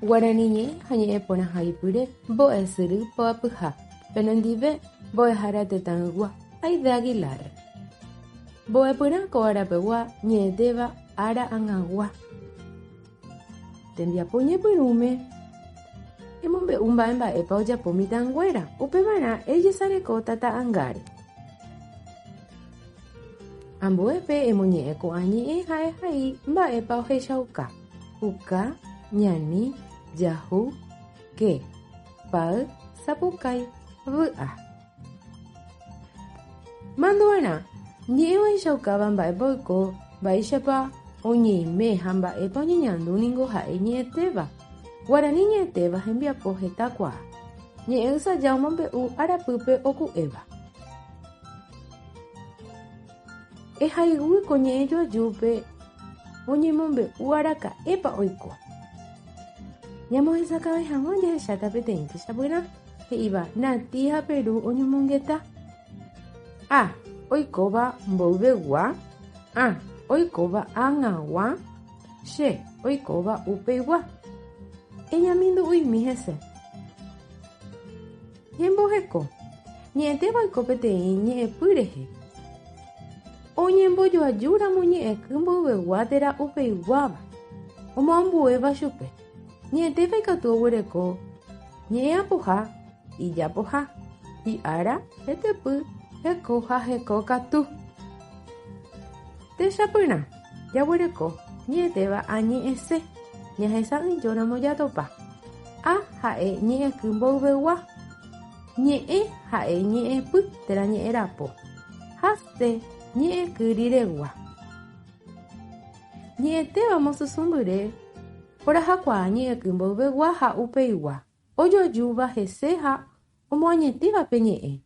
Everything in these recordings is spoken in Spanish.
Guaraniñe hañe pona haipure bo esuru po apuja penondive bo ejarate tangua ay de Aguilar bo epura ko arapewa ñe deba ara angagua tendia poñe purume emombe umba emba epa oja pomitanguera upemana ella sare ko tata angare ambo epe emonye ko añi hae hai mba epa oje shauka uka ñani Yahu, que, pal, sapukai, vua. Manduana, niwa shaukaban ba boiko, ba ishapa, oñi me hamba epa ñandu ningo hae nieteba. Guarani nieteba hembia poje takwa. Ni usa yaumambe u arapupe oku eva. E haigui koñe yo ayupe, oñi mombe u araka epa oiko. Nyamo esa cabeza ya chata petente sabuna que iba na tía Perú oño mongueta hoy coba mboubewa hoy coba angawa she hoy coba upewa ella mindo uy mi jese yembo heko niente va copete ñe pureje oñembo yo ayura muñe kumbo bewa tera upewa o mambu eva chupe Niente feka tu huereko, nie apoja, y ya poja, y ara, etepu, hekoja, hekokatu. Te shapuna, ya huereko, niete va añi ese, ni esa llora moyatopa. Hae, ni kumbo bewa, ni hae, ni pu, te la ni erapo. Haste, ni kurirewa. Niete vamos a sumbure. Por hakwa ñe kumbo bewa ha upeiwa oyo yuba jeseha omoañetiva peñe'e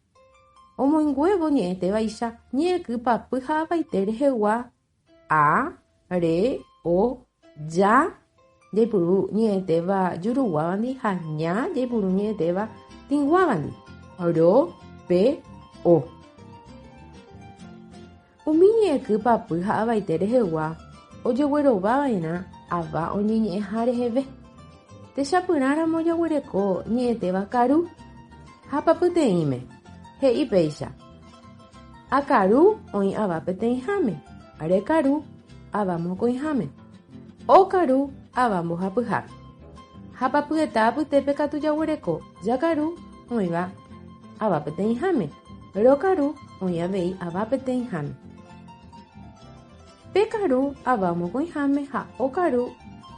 omoinguevo ñe'ẽte vaicha ñe kypapy ha vaitere hewa re o ja jaipuru ñe'ẽtéva juruguávandi ha ña jaipuru ñe'ẽtéva tĩguávandi ro pe o umi ñe kypapy ha vaitere hewa ojoguerovávaina ava oñeñe hare heve techapyrãramo jaguereko ñe'ẽtéva karu ha papyteĩme he'i péicha akaru oĩ ava peteĩháme rekaru ava mokõiháme okaru ava mbohapyhápe ha papyeta apytépe katu jaguereko jakaru oĩva ava peteĩháme rokaru oĩ avei ava peteĩháme Pekaru ava mokõiháme ha okaru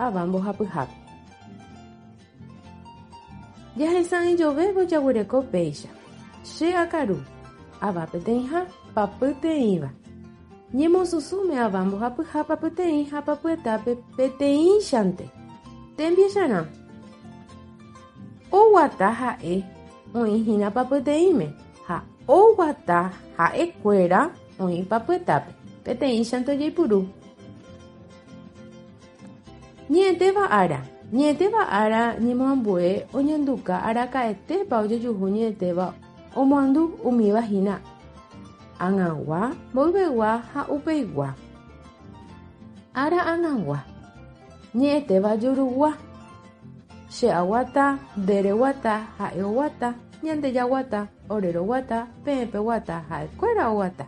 ava mbohapyhápe. Jahesãi jovévo jaguereko péicha. Che akaru ava peteĩha papyteĩva. Ñemosusũme ava mbohapyha papyteĩ ha papyetápe peteĩchante. Tembiecharã. Oguata ha'e oĩhína papyteĩme ha oguata ha'ekuéra oĩ papyetápe. Peteĩchante jaipuru. Ñe'ẽtéva ára ñemoambue oñanduka araka'etépa ojojuhu ñe'ẽtéva omoandu umívahína ag̃agua, mboyvegua ha upeigua. Ára ag̃agua. Ñe'ẽtéva jurugua. Che aguata, ndereguata, ha'e oguata, ñandejaguata, oreroguata, peẽpeguata, ha'ekuéra oguata.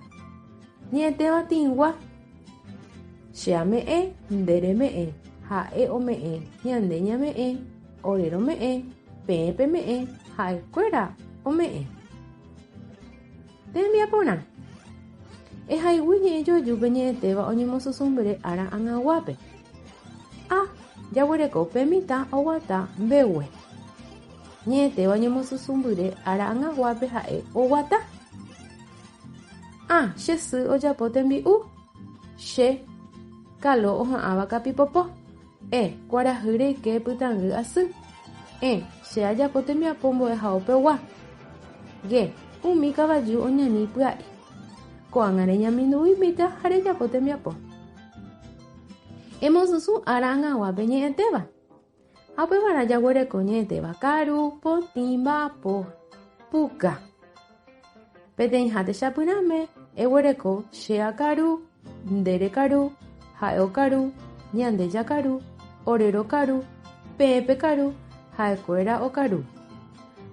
Ñe'ẽtéva tĩgua. Che ame'ẽ, ndereme'ẽ, ha'e ome'ẽ, ñande ñame'ẽ, orerome'ẽ, peẽpeme'ẽ, ha'ekuéra ome'ẽ. Tembiaporã. Ehaigui ñe'ẽ joajúpe ñe'ẽtéva oñemosysũmbere ára ag̃aguápe. Jaguereko pe mitã oguata mbegue. Ñe'ẽtéva oñemosysũmbere ára ag̃aguápe ha'e oguata. Che sy ojapo tembi'u. Che kalo oha'ãva kapipopo. Kuarahy reike pytangý asy. Che ajapo tembiapo mbo'ehaópegua. Umi kavaju oñani pya'e. Ko'ág̃a reñamindúi mitã ha rejapo tembiapo. Emosysũ ára ag̃aguápe ñe'ẽtéva. Ha upévara jaguereko ñe'ẽtéva karu, potĩ, mba'apo, puka. Peteĩha techapyrãme eguereko che akaru, nderekaru, ha'e okaru, ñandejakaru, orerokaru, Pepe karu ha'ekuéra okaru.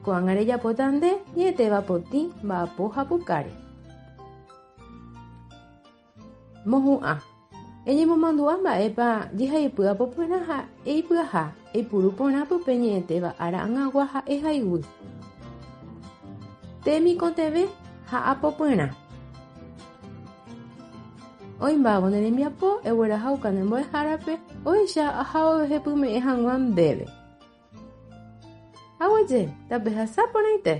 Ko'ág̃a rejapóta nde ñe'ẽtéva potĩ mba'apo ha pukáre. Mohu'ã. Eñemomandu'a mba'épa jehaipy apopyrã ha eipyaha eipuru porã pype ñe'ẽtéva ára ag̃agua ha ehayguy. Temikotevẽ ha apopyrã. Oimbávo ne rembiapo eguerahauka ne mbo'ehárape oicha ahaovehepyme'ẽ hag̃ua ndéve. Aguaje, tape hasáporãite.